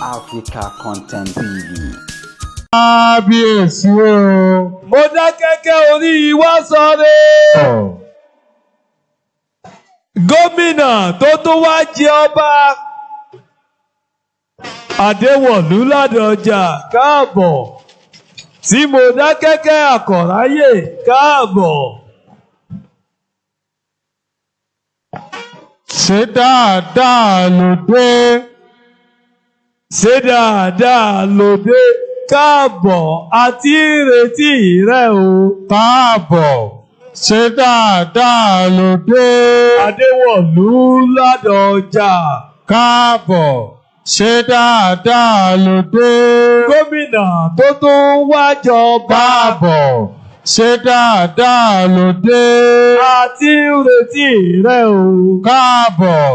Africa Content TV. Kábíyèsí o. Mo dá kẹ́kẹ́ orí wá sọ́rẹ́. Gómìnà tó tún wá jẹ ọba Adéwọ̀lú Ládọjà káàbọ̀. Tí mo dá kẹ́kẹ́ Àkọ̀ráyè káàbọ̀. Ṣé dáadáa ló dé? Ṣé dáadáa ló dé? Káàbọ̀ àti ìrètí rẹ o. Káàbọ̀. Ṣé dáadáa ló dé? Adéwọ̀lú Ládọjà. Káàbọ̀. Ṣé dáadáa ló dé? Gómìnà tó tún wá jọba. Káàbọ̀. Ṣé dáadáa ló dé? Àti ìrètí rẹ o. Káàbọ̀.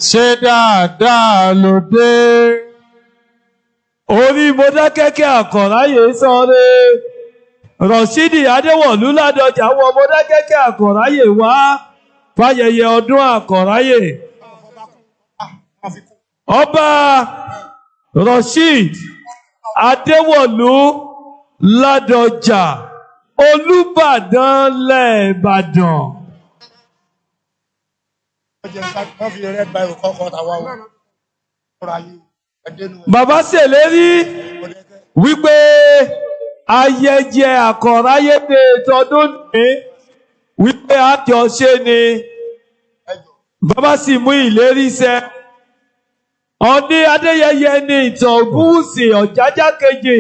Ṣé dáadáa ló dé? Orí Mọdákẹ́kẹ́ Àkọ̀ráyè sọ́rẹ́. Rọ̀ṣídì Adéwọ̀lú Ládọjà wọ Mọdákẹ́kẹ́ Àkọ̀ráyè wá fáyẹyẹ ọdún Àkọ̀ráyè. Ọba Rọ̀ṣíd Adéwọ̀lú Ládọjà Olúbàdàn lẹ́ẹ̀bàdàn. Bàbá ṣèlérí wípé ayẹyẹ Àkọ̀ráyè dé tọdún ní wípé àjọṣe ni. Bàbá sì mú ìlérí ṣẹ. Ọ̀ní Adéyẹyẹ ní ìtàn Ògúnwùsì Ọ̀jájá kejì.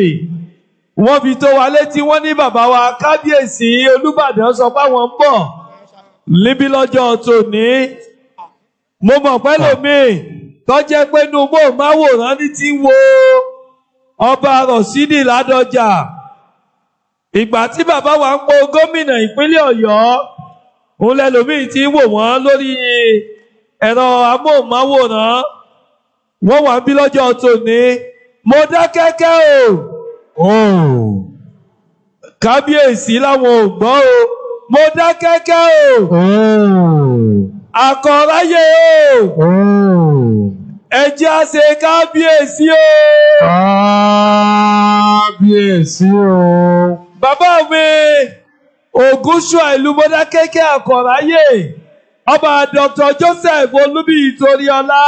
Wọ́n fi tó wa létí wọ́n ní bàbá wa Kábíyèsí Olúbàdàn sọ fáwọn ń bọ̀ níbí lọ́jọ́ tòní. Mo mọ̀ pé lómi tó jẹ́ pé inú móhùnmáwòrán ní ti wo ọba Rọ̀ṣídì Ládọjà. Ìgbà tí bàbá wa ń po gómìnà ìpínlẹ̀ Ọ̀yọ́, òun lẹ́lòmíì ti wò wọ́n lórí ẹ̀rọ amóhùnmáwòrán. Wọ́n wà ń bí lọ́jọ́ tòní. Mọdákẹ́kẹ́ o. Kábíyèsí láwọn ò gbọ́ o. Mọdákẹ́kẹ́ o. Àkọ̀ráyè o. Ẹ jẹ́ á ṣe kábíyèsí o. Kábíyèsí o. Bàbá mi Ògúnṣùà ìlú Mọdákẹ́kẹ́ Àkọ̀ráyè. Ọba Dr. Joseph Olúbíyì Toríọlá.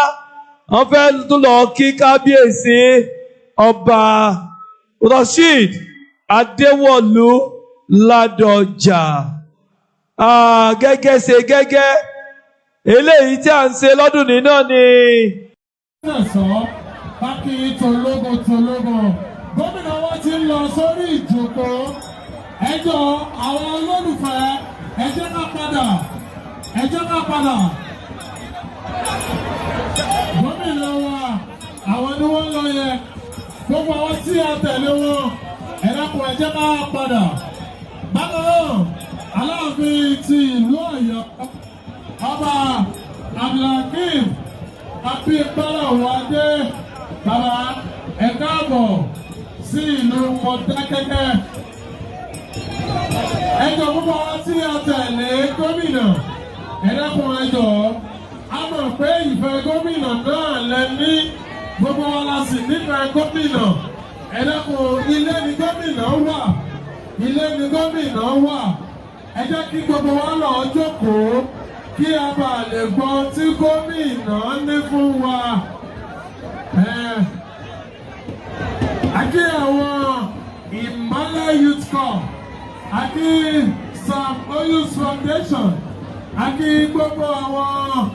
Wọ́n fẹ́ tún lọ kí kábíyèsí ọba Rọ̀ṣíd Adéwọ̀lú Ládọjà. Gẹ́gẹ́ ṣe gẹ́gẹ́ eléyìí tí a ń ṣe lọ́dún ní náà ni. Bákì tológo. Gómìnà wa ti ń lọ sórí ìjókòó. Ẹjọ́ àwọn olólùfẹ́ ẹ jẹ́ ká padà. Gómìnà wa àwọn ni wọ́n lọ yẹ. Gbogbo àwọn tí a tẹ̀lé wọn ẹ dákun ẹ jẹ́ ká padà. Bákan náà Aláàfin ti ìlú Ọ̀yọ́ Ọba Abdulhakeem Abímbọ́lá Wádé bàbá ẹ káàbọ̀ sí ìlú Mọdákẹ́kẹ́. Ẹjọ́ gbogbo àwọn tí a tẹ̀lé gómìnà ẹ dákun ẹ jọ̀ọ́. A mọ̀ pé ìfẹ́ gómìnà náà lẹ ní gbogbo wa la sì nífẹ̀ẹ́ gómìnà. Ẹ dákun ilé ni gómìnà wà. Ẹ jẹ́ kí gbogbo wa lọ jókòó kí a bá lè gbọ́ tí gómìnà ní fún wa. Àkí àwọn Ìmọ́lẹ̀ Youth Corps, àkí Sam Oyus Foundation, àkí gbogbo àwọn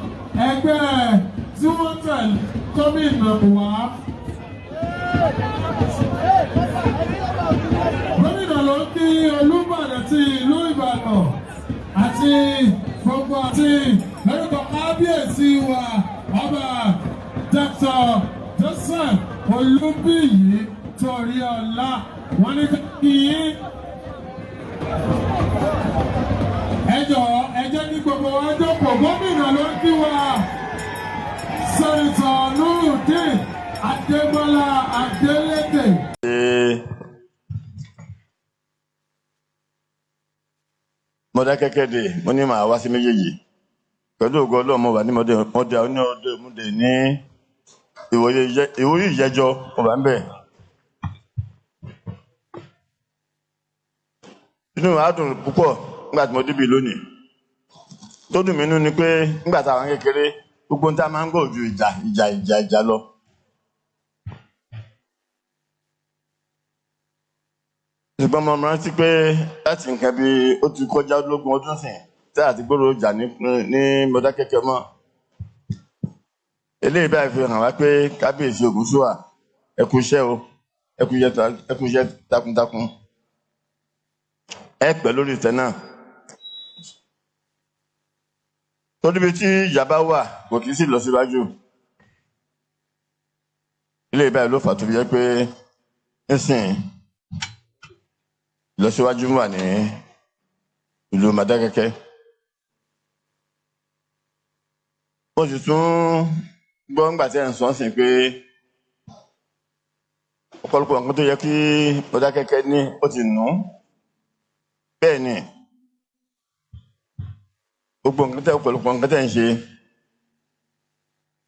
ẹgbẹ́ tí wọ́n tẹ̀lé gómìnà wá. Gómìnà ló kí Olúbàdàn ti ìlú Ìbàdàn àti gbogbo àti lórúkọ kábíyèsí wa ọba Dr. Joseph Olúbíyì Toríọlá. Wọ́n ní kí yín. Ẹ jọ̀ọ́ ẹ jẹ́ kí gbogbo wa jókòó. Gómìnà ló kí wa. Sẹ́nitọ̀ Nurudeen Adémọ́lá Adélékè. Mọdákẹ́kẹ́ dé mo ní màá wá sí méjèèjì pẹ̀lú ògo Ọlọ́run mo wà ní mọ́dé ní ìwòye ìjẹjọ ọba ń bẹ. Inú mi á dùn púpọ̀ nígbà tí mo débi lónìí. Tó dùn mí nú ni pé nígbà táwọn kékeré gbogbo nta máa ń gbọ́ ju ìjà lọ. Ṣùgbọ́n mo rántí pé láti nǹkan bí ó ti kọjá lógún ọdún sìn tí àti gbòòrò jà ní Mọdákẹ́kẹ́ mọ́. Eléyìí báyìí fi hàn wá pé kábíyèsí Ògúnṣúà ẹ kú iṣẹ́ o, ẹ kú iṣẹ́ takuntakun. Ẹ pẹ́ lórí ìtẹ́ náà. Torí bí tí ìjà bá wà kò kì í sì lọ síwájú. Eléyìí báyìí ló fà tó fi jẹ́ pé nísìnyí ìlọsíwájú wà ní ìlú Mọdákẹ́kẹ́. Mo sì tún gbọ́ ńgbà tí ẹ̀ ń sọ sí pé ọ̀pọ̀lọpọ̀ nǹkan tó yẹ kí Mọdákẹ́kẹ́ ní ó ti nù. Bẹ́ẹ̀ ni gbogbo ọ̀pọ̀lọpọ̀ nǹkan tẹ̀ ń ṣe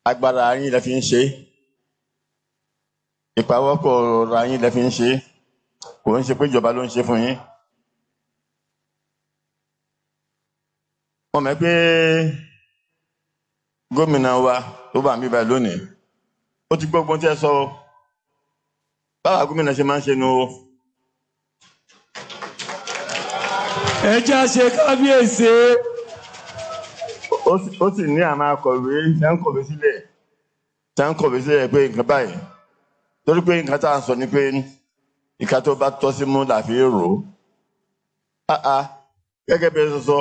agbára yín lẹ fi ń ṣe, ìpawọ́pọ̀ ọ̀rọ̀ yín lẹ fi ń ṣe, kò ń ṣe pé ìjọba ló ń ṣe fún yín. Wọ́n mọ̀ pé gómìnà wa tó bá ń bí báyìí lónìí ó ti gbọ́ gbọ́n tí ẹ sọ báwa gómìnà ṣe máa ń ṣe nu o. Ẹ já ṣe kábíyèsí. Ó sì ní àwọn akọ̀wé tí wọ́n ń kọ̀wé sílẹ̀ pé nǹkan báyìí, torí pé nǹkan tá à ń sọ ni pé ìka tó bá tọ́ sí mú làfi rò ó. Gẹ́gẹ́ bí ẹ sọ sọ,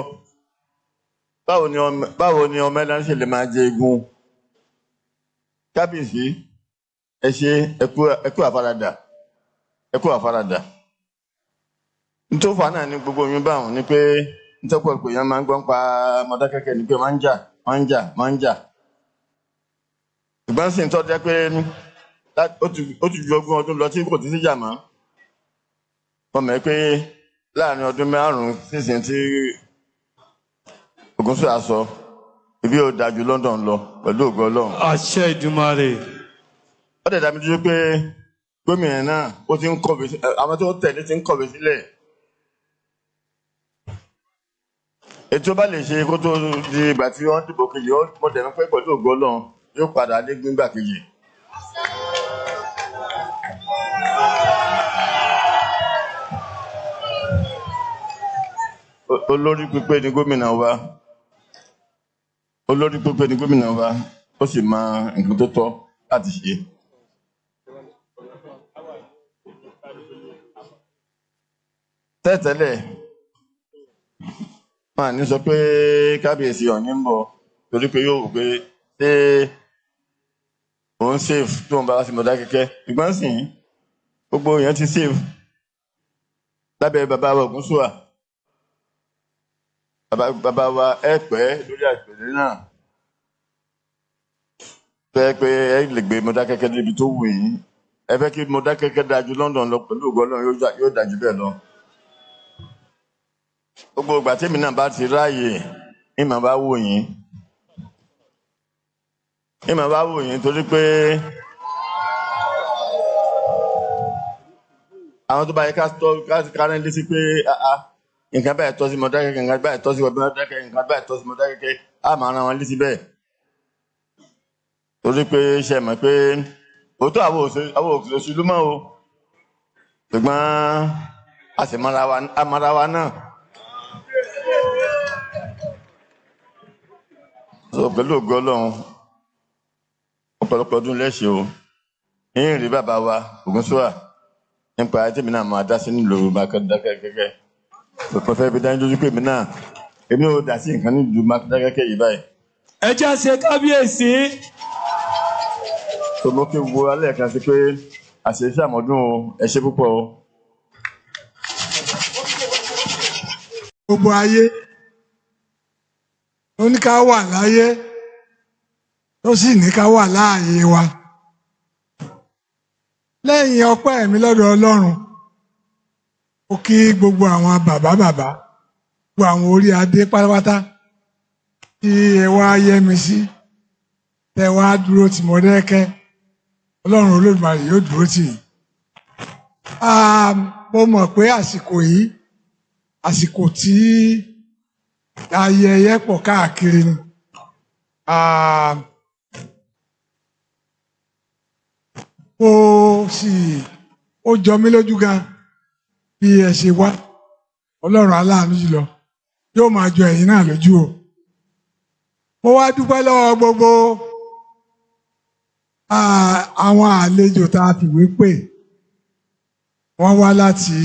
báwo ni ọmọ ẹlẹ́ni ṣe lè máa jẹ igun? Kábíyèsí ẹ ṣe ẹkú àfaradà. Nítorí fà náà ní gbogbo oyún báwọn ni pé nítorí pé èèyàn máa ń gbọ́n pa Mọdákẹ́kẹ́ ni pé wọ́n ń jà. Ìgbọ́n sì ń tọ́ jẹ́ pé ó ti ju ogún ọdún lọ tí kò ti síjà mọ́. Wọ́n mọ̀ pé láàrin ọdún 5 sísìn tí Ògúnṣúà sọ ibi ò dájú London lọ pẹ̀lú ògo Ọlọ́run. Àṣẹ Ìdùmarè. Ó dẹ̀ dá mi dúró pé gómìnà náà ó ti ń kọ̀wé, àwọn tó tẹ̀lé ti ń kọ̀wé sílẹ̀. Ètò bá lè ṣe kó tó di ìgbà tí wọ́n dìbò kejì, mo dẹ̀ mọ̀ pé pẹ̀lú ògo Ọlọ́run yóò padà lé gbígbà kejì. Olórí pípé ni gómìnà wa, ó sì mọ nǹkan tó tọ́ láti ṣe. Tẹ́tẹ́lẹ̀ máa ní sọ pé kábíyèsí Ọ̀ọ̀ni ń bọ̀ torí pé yóò wò pé ṣé òun save tó ń bá wá sí Mọdákẹ́kẹ́. Ìgbọ́n sì gbogbo èèyàn ti save lábẹ́ bàbá wa Ògúnṣúà. Bàbá wa ẹ pẹ́ lórí àgbèrè náà. Fẹ́ pé ẹ lè gbé Mọdákẹ́kẹ́ níbi tó wù yín. Ẹ fẹ́ kí Mọdákẹ́kẹ́ dájú London lọ pẹ̀lú ògo Ọlọ́run yóò dájú bẹ́ẹ̀ lọ. Gbogbo ìgbà tèmi náà bá ti ráàyè ìmọ̀ bá wò yín torí pé àwọn tó bá yẹ ká rẹ́ létí pé nǹkan báyìí tọ́ sí Mọdákẹ́kẹ́, nǹkan báyìí tọ́ sí Mọdákẹ́kẹ́, nǹkan báyìí tọ́ sí Mọdákẹ́kẹ́, á máa rán wọn létí bẹ́ẹ̀. Torí pé ṣe mọ̀ pé òótọ́ àwọn òṣèlú mọ́ o, ṣùgbọ́n a sì mọ́ra wa náà. Pẹ̀lú ògo Ọlọ́run ọ̀pọ̀lọpọ̀ ọdún lẹ́ṣẹ̀ o. Yín rí bàbá wa Ògúnṣúà nípa tèmi náà máa dá sí nílùú Mọdákẹ́kẹ́. Mo fẹ́ fi dájú lójú pé èmi ò dá sí nǹkan nílùú Mọdákẹ́kẹ́ yìí báyìí. Ẹ já ṣe kábíyèsí. Mo kí gbogbo alẹ́ kan sí pé àṣeyṣẹ́ àmọ́dún o, ẹ ṣé púpọ̀ o. Gbogbo ayé ó ní ká wà láyé tó sì ní ká wà láàyè wa. Lẹ́yìn ọpẹ́ mi lọ́dọ̀ Ọlọ́run, ó kí gbogbo àwọn bàbá gbogbo àwọn orí adé pátápátá tí ẹ wá yẹ́ mi sí, tẹ wá dúró tì Mọdákẹ́kẹ́ Ọlọ́run Olódùmarè yóò dúró tì yín. Mo mọ̀ pé àsìkò yìí àsìkò tí ayẹyẹ pọ̀ káàkiri ni. Ó jọ mí lójú gan bí ẹ ṣe wá. Ọlọ́run aláàánú jùlọ yóò máa jọ ẹ̀yin náà lójú o. Mo wá dúpẹ́ lọ́wọ́ gbogbo àwọn àlejò tá a fìwé pè. Wọ́n wá láti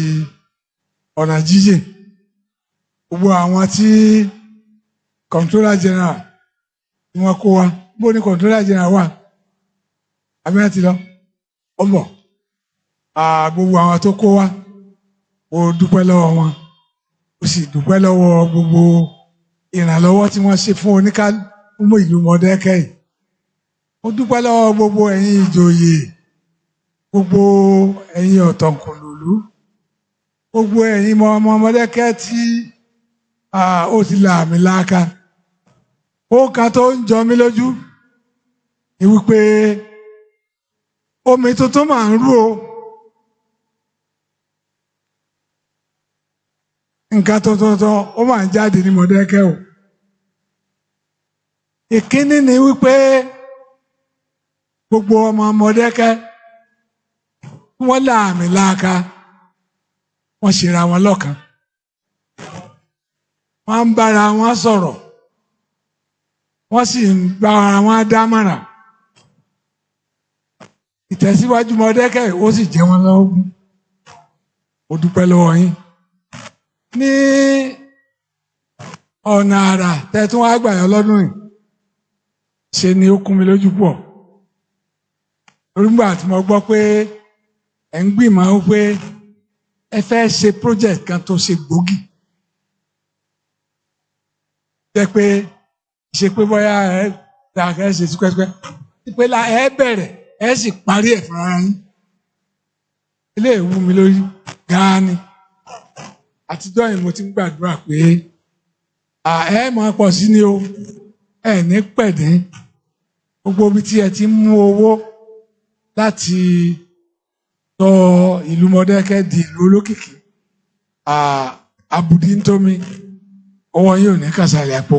ọ̀nà jíjìn. Gbogbo àwọn tí Comptroller General ni wọ́n kó wa. Bó ní Comptroller General wà? Abẹ́rẹ́ ti lọ. Ó bọ̀. Gbogbo àwọn tó kó wa. Mo dúpẹ́ lọ́wọ́ wọn. Mo sì dúpẹ́ lọ́wọ́ gbogbo ìrànlọ́wọ́ tí wọ́n ṣe fún oníkálùmọ̀ ìlú Mọdákẹ́kẹ́ yìí. Mo dúpẹ́ lọ́wọ́ gbogbo ẹ̀yin ìjòyè, gbogbo ẹ̀yin ọ̀tọ̀kùlùlú, gbogbo ẹ̀yin ọmọ Mọdákẹ́kẹ́ tí ó ti là mí láàka. Ó kan tó ń jọ mí lójú ni wípé omi tuntun máa ń rú o. Nǹkan tuntun ó máa ń jáde ní Mọdákẹ́kẹ́ o. Ìkíní ni wípé gbogbo ọmọ Mọdákẹ́kẹ́ wọ́n là mí láàka, wọ́n ṣera wọn lọ́kan, wọ́n ń bára wọn sọ̀rọ̀, wọ́n sì ń bára wọn dámọ̀ràn. Ìtẹ̀síwájú Mọdákẹ́kẹ́ ó sì jẹ́ wọn lógún. Mo dúpẹ́ lọ́wọ́ yín. Ní ọ̀nà àrà tẹ̀tún wá gbà yọ lọ́dún yìí ṣe ni ó kún mi lójú pọ̀. Nígbà tí mo gbọ́ pé ẹ̀ ń gbìmọ̀ ó pé ẹ fẹ́ ṣe project kan tó ṣe gbòógì. Jẹ́ pé ṣe pé bóyá ẹ dàgẹ́ ṣe tipẹ́tipẹ́. Pé ẹ bẹ̀rẹ̀ ẹ sì parí ẹ̀ fúnra yín. Ilé ìwú mi lórí gan-an ni. Àtijọ́ yìí mo ti ń gbàdúrà pé ẹ máa pọ̀ sí ni o, ẹ ní pẹ̀dín. Gbogbo ibi tí ẹ ti ń mú owó láti sọ ìlú Mọdákẹ́kẹ́ di ìlú olókìkí, àbùdí ń tómi, ọwọ́ yín ò ní kàsàlẹ̀ àpò.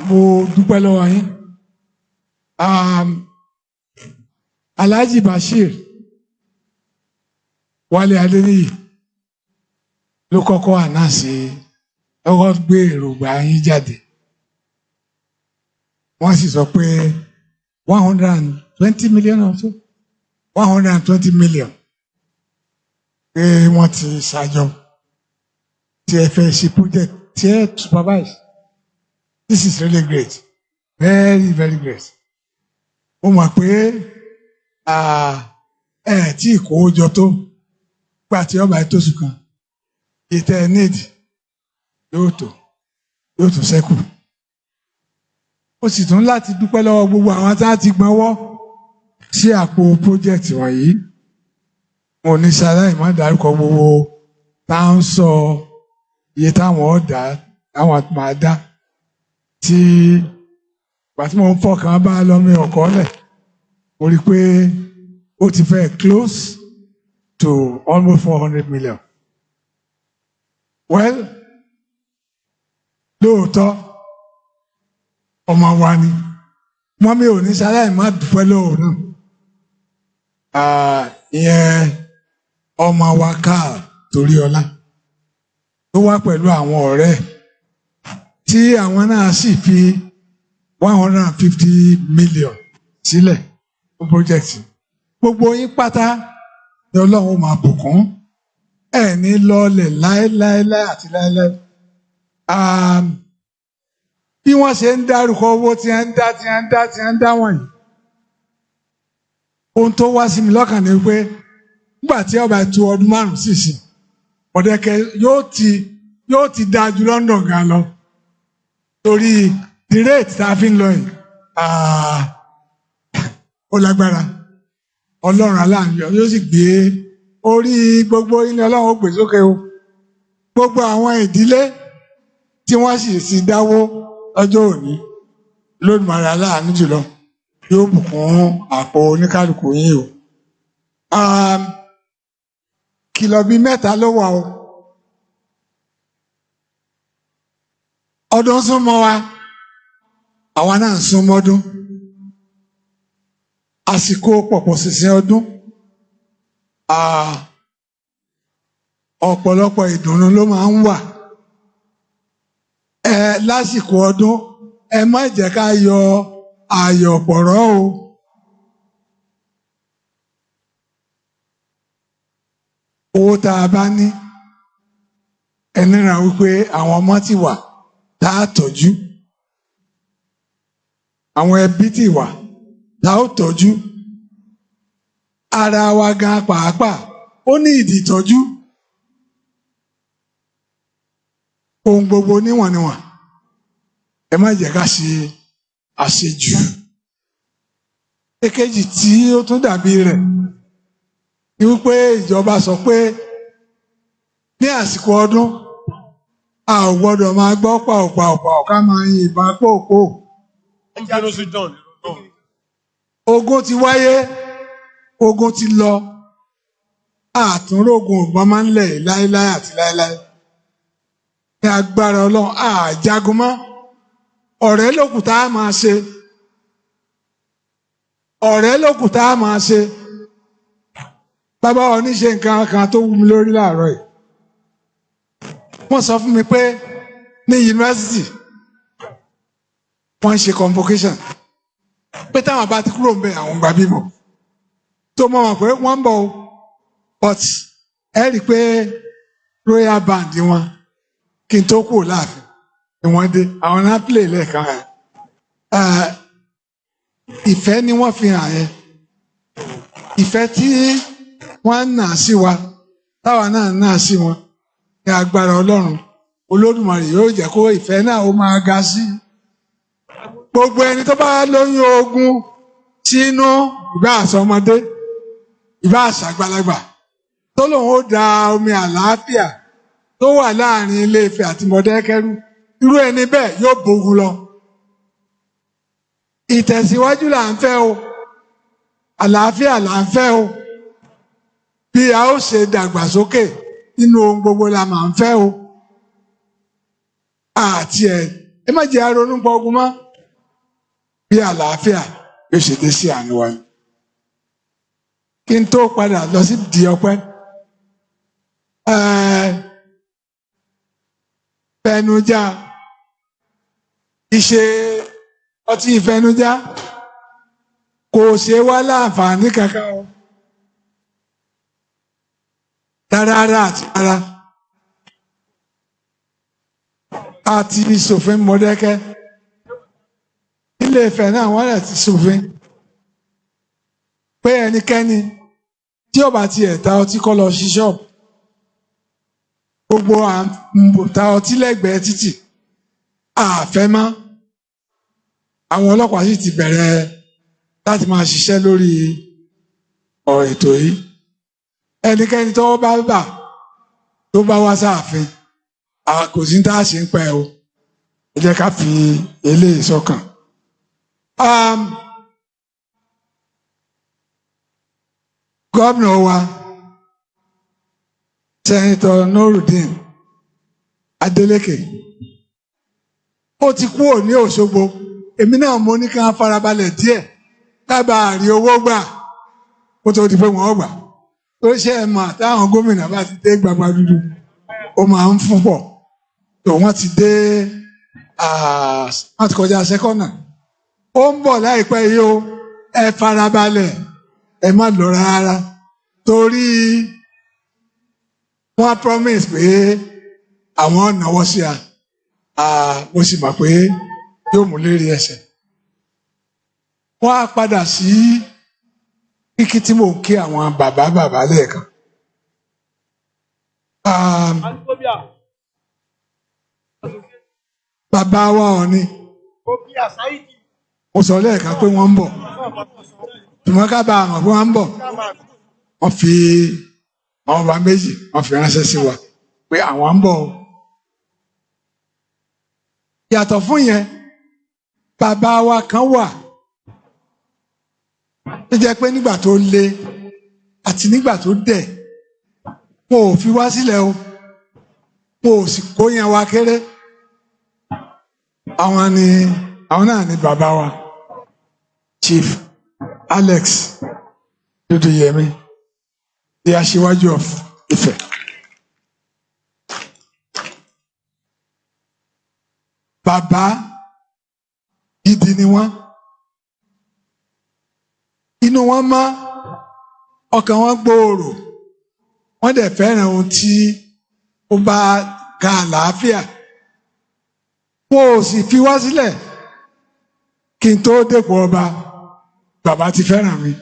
Mo dúpẹ́ lọ́wọ́ yín. Alhaji Bashir Wálé Adéníyì ló kọ́kọ́ ànáàsì lọ́kọ́ gbé èròǹgbà yín jáde. Wọ́n sì sọ pé 120 million or so, 120 million pé wọ́n ti ṣàjọ tí ẹ fẹ́ ṣe project tí ẹ supervise. This is really great, very very great. Ó mọ̀ pé tí ìkówó jọ tó gbà tí ọba ètò oṣù kan ìtẹ́ níìdì yóò tó ṣẹ́kù. Ó sì tún láti dúpẹ́ lọ́wọ́ gbogbo àwọn tá a ti gbọ́nwọ́ sí àpò project wọ̀nyí. Mo ní ṣaláì má dárúkọ gbogbo tá à ń sọ iye táwọn ọ̀dà táwọn máa dá tí pàtí mo ń fọkàn bá lọ́mí ọkọ̀ lẹ̀. Mo rí i pé ó ti fẹ́ close to almost 400 million. Well, lóòótọ́ ọmọ wa ni mọ́mí ò ní ṣaláì má dúpẹ́ lọ́wọ́ náà. Ìyẹn ọmọ wa Káà Toríọlá tó wá pẹ̀lú àwọn ọ̀rẹ́ tí àwọn náà sì fi 150 million sílẹ̀ fún project. Gbogbo yín pátá ni Ọlọ́run máa bùkún. Ẹ ní lọ́ọ̀lẹ̀ láéláéláé àti láéláé. Bí wọ́n ṣe ń dárúkọ owó tí wọ́n ń dá wọ̀nyí. Ohun tó wá sí mi lọ́kàn ni pé nígbà tí ọba ètò ọdún 5 sísìn, Mọdákẹ́kẹ́ yóò ti dáa ju London gan lọ. Torí the rate tá a fi ń lọ yìí, ó lágbára. Ọlọ́run aláàánú yóò sì gbé orí gbogbo ilé Ọlọ́run ó gbé sókè o. Gbogbo àwọn ìdílé tí wọ́n sì dáwó lọ́jọ́ òní, Olódùmarè aláàánú jùlọ yóò bùkún àpò oníkálukú yín o. Kìlọ̀ bíi mẹ́ta ló wà o. Ọdún súnmọ́ wa, àwa náà ń súnmọ́dún. Àsìkò pọ̀pọ̀ ṣìnṣìn ọdún. Ọ̀pọ̀lọpọ̀ ìdùnnú ló máa ń wà. Lásìkò ọdún, ẹ má jẹ́ ká yọ ayọ̀ pọ̀rọ́ o. Owó tá a bá ní, ẹni ràn wípé àwọn ọmọ ti wà tá a tọ́jú. Àwọn ẹbí ti wà tá a tọ́jú. Ara wa gan pàápàá ó ní ìdí ìtọ́jú. Ohun gbogbo níwọ̀nníwọ̀n. Ẹ má jẹ́ ká ṣe àṣejù. Èkejì tí ó tún dàbí rẹ̀ ni wípé ìjọba sọ pé ní àsìkò ọdún a ò gbọ́dọ̀ máa gbọ́ pàòpàòpàò ká máa yin ìbọn pòpò. Ogun ti wáyé, ogun ti lọ, àtúnrógun ìbọn máa ń lẹ̀ láéláé àti láéláé. Ní agbára Ọlọ́run àjagun mọ́. Ọ̀rẹ́ lókù tá a máa ṣe. Ọ̀rẹ́ lókù tá a máa ṣe. Bàbá oníṣe nǹkan kan tó wù mí lórí láàárọ̀ yìí. Wọ́n sọ fún mi pé ní yunifásitì wọ́n ń ṣe convocation. Pé táwọn bá ti kúrò ń bẹ àwọn gbà bíbọ̀. Tó mọ̀ wọ́n pé wọ́n ń bọ̀ o. But ẹ rí i pé royal band wọn kí n tó kúrò láàfin ni wọ́n dé. Àwọn náà play lẹ́ẹ̀kan yẹn. Ìfẹ́ ni wọ́n fi hàn yẹn. Ìfẹ́ tí wọ́n ń nà sí wa táwa náà ń nà sí wọn ní agbára Ọlọ́run Olódùmarè yóò jẹ́ kó ìfẹ́ náà ó máa ga sí. Gbogbo ẹni tó bá lóyún ogun sínú ìbá àsọmọdé ìbá àṣàgbàlagbà tó lòun ó da omi àlàáfíà tó wà láàrin Ilé-Ifẹ̀ àti Mọ̀dákẹ́kẹ́ irú ẹni bẹ́ẹ̀ yóò bógun lọ. Ìtẹ̀síwájú là ń fẹ́ o, àlàáfíà là ń fẹ́ o, bí a ó ṣe dàgbàsókè nínú ohun gbogbo la máa ń fẹ́ o. Àti ẹ má jẹ́ aronú pọ̀ ogun mọ́, bí àlàáfíà yóò ṣe dé sí àánú wa. Kí n tó padà lọ sí di ọpẹ́. Fẹnujá ìṣe ọtí ìfẹnujá kò ṣe wá láǹfààní kankan o. Rárá àti rárá. Àti ṣòfin Mọ̀dákẹ́kẹ́. Ilé-Ifẹ̀ náà wọ́n lè ti ṣòfin pé ẹnikẹ́ni tí ó bá tiẹ̀ ta ọtí kó lọ sí ṣọ́ọ̀bù. Gbogbo ta ọtí lẹ́gbẹ̀ẹ́ títì àfẹ́ mọ́. Àwọn ọlọ́pàá sì ti bẹ̀rẹ̀ láti máa ṣiṣẹ́ lórí ọ̀rọ̀ ètò yìí. Ẹnikẹ́ni tó bá bà tó bá wá sáàfin kò sí tá a ṣe ń pẹ́ o. Ẹ jẹ́ ká fi eléyìí sọ́kàn. Gómìnà wa Sẹ́nitọ̀ Nurudeen Adeleke ó ti kúrò ní Òṣogbo. Èmi náà mo ní kí wọ́n farabalẹ̀ díẹ̀ lábàá rí owó gbà kó tó di pé wọ́n gbà. Ó ṣe é mọ̀ táwọn gómìnà bá ti dé gbagba dúdú ó máa ń fún pọ̀. Tó wọ́n ti dé wọ́n ti kọjá sẹ́kọ́nà. Ó ń bọ̀ láìpẹ́ yìí o, ẹ farabalẹ̀ ẹ má lọ rárá torí wọ́n promise pé àwọn náwó sí a mo sì mọ̀ pé yóò mú lérí ẹsẹ̀. Wọ́n á padà sí kíkí tí mò ń kí àwọn bàbá lẹ́ẹ̀kan. Bàbá wa Ọọ̀ni mo sọ lẹ́ẹ̀kan pé wọ́n ń bọ̀ ṣùgbọ́n ká bá a mọ̀ pé wọ́n ń bọ̀. Wọ́n fi àwọn ọba méjì wọ́n fi ránṣẹ́ sí wa pé àwọn ń bọ̀ o. Yàtọ̀ fún yẹn bàbá wa kan wà jẹ́ pé nígbà tó le àti nígbà tó dẹ̀ wọn ò fi wá sílẹ̀ o wọn ò sì kó yẹn wá kéré àwọn náà ni bàbá wa Chief Alex Dúdúyẹmí the Aṣíwájú of Ifẹ̀. Bàbá gidi ni wọ́n inú wọn mọ́ ọkàn wọn gbòòrò wọ́n dẹ̀ fẹ́ràn ohun tí ó bá ga àlàáfíà wọn ò sì fi wá sílẹ̀ kí n tó dépò ọba bàbá ti fẹ́ràn mi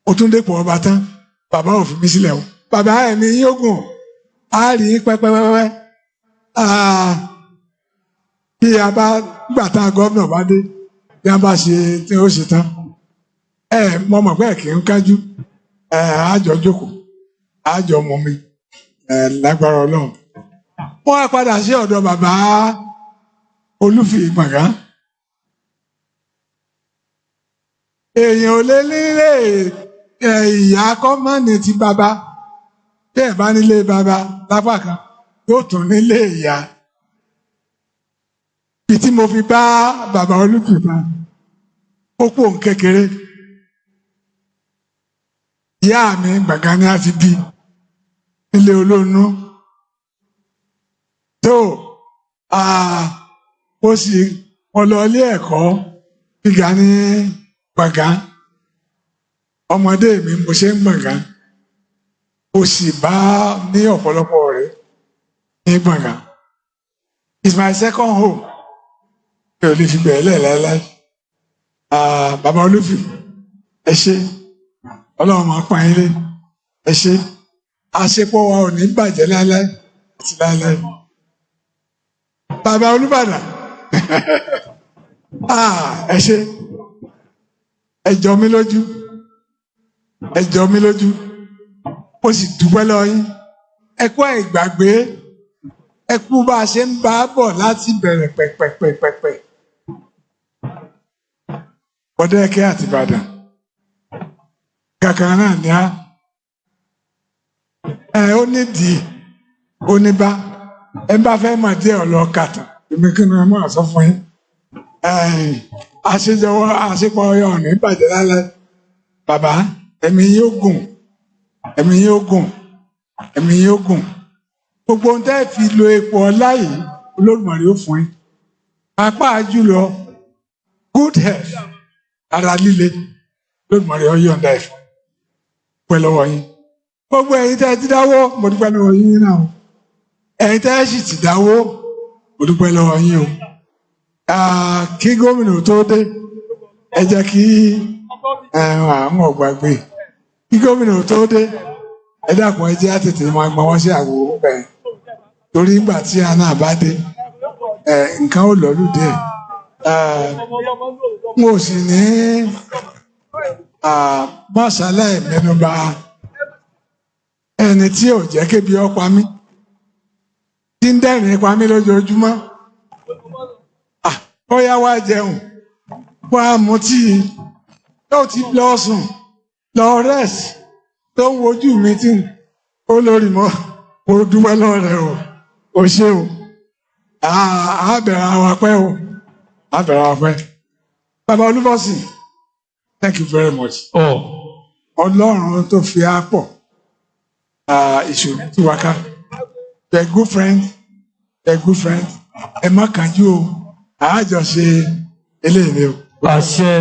ó tún dépò ọba tán bàbá ò fi mí sílẹ̀ o bàbá ẹ̀mí yóò gùn á rí pẹ́pẹ́pẹ́pẹ́ bí a bá gbà tá gómìnà bá dé bí a bá ṣe tí ó ṣe tán mo mọ̀ pé kì í kájú àjọ jókòó àjọ mọ mi lágbára Ọlọ́run wọ́n á padà sí ọ̀dọ̀ bàbá Olúfìgbàgán èèyàn ò lé nílé ìyá kọ́mọ́nì ti bàbá tí ẹ̀ bá nílé bàbá lápá kan yóò tún nílé ìyá bí tí mo fi bá bàbá Olúfìgbàgán ó pò ń kékeré ìyá mi Gbàgán ni a ti bí nílé olóònú tó ó sì mo lọ ilé ẹ̀kọ́ gíga ní Gbàgán ọmọdé mi mo ṣe ń Gbàgán ó sì bá ní ọ̀pọ̀lọpọ̀ ọ̀rẹ́ ní Gbàgán it's my second home mi ò lè fi bẹ̀rẹ̀ lẹ́ẹ̀láíláí bàbá Olúfì ẹ ṣé Ọlọ́run máa pa yín lé ẹ ṣé àṣepọ̀ wa ò ní bàjẹ́ láíláí àti láíláí bàbá Olúbàdàn ẹ ṣé ẹ jọ mí lójú ó sì dúpẹ́ lọ́wọ́ yín ẹ kú àìgbàgbé ẹ kú bá a ṣe ń bá a bọ̀ láti bẹ̀rẹ̀ pẹ̀pẹ̀pẹ̀pẹ̀ Bọ̀dẹ́kẹ́ àti Ìbàdàn kankan náà ni ó nídìí ó ní bá ẹ bá fẹ́ mọ̀ díẹ̀ ọlọ́kàtà èmi kí ni wọ́n máa sọ fún yín àṣepọ̀ ọyọ́ ọ̀nà ìbàjẹ́ lálẹ́ bàbá ẹ̀mí yóò gùn gbogbo ohun tẹ́ fi lo epo ọlá yìí Olódùmarè ó fún yín apá jùlọ good health ara líle Olódùmarè ó yọ̀ǹda ẹ̀fọ́ pẹ́ lọ́wọ́ yín gbogbo ẹ̀yin tẹ́ ti dáwó mo dúpẹ́ lọ́wọ́ yín náà ẹ̀yin tẹ́ sì ti dáwó mo dúpẹ́ lọ́wọ́ yín o kí gómìnà tó dé ẹ jẹ́ kí àwọn ọ̀gbàgbé kí gómìnà tó dé ẹ dákun ẹ jẹ́ àtètè máa gbọ́n wọ́n sí àwò bẹ́ẹ̀ torí ìgbà tí a náà bá dé nǹkan ò lọ́lù díẹ̀ n ò sì ní mọ́sálà mẹ́nubà ẹni tí ò jẹ́ kébi ó pa mí tí ń dẹ́rìn pa mí lójoojúmọ́ ó yá wá jẹun wá mú tíì yóò ti lọ sùn lọ rẹ́sì tó ń wojú mi tí ó lórí mọ́ mo dúpẹ́ lọ́rẹ̀ o ṣé o àbẹ̀rẹ̀ àwọn apẹ́ o àbẹ̀rẹ̀ àwọn apẹ́ bàbá Olúbọ̀sìn thank you very much Ọlọ́run tó fi á pọ̀ ìṣòro tí wá ká you're a good friend ẹ má kánjú o àjọṣe eléyìí o. àṣẹ.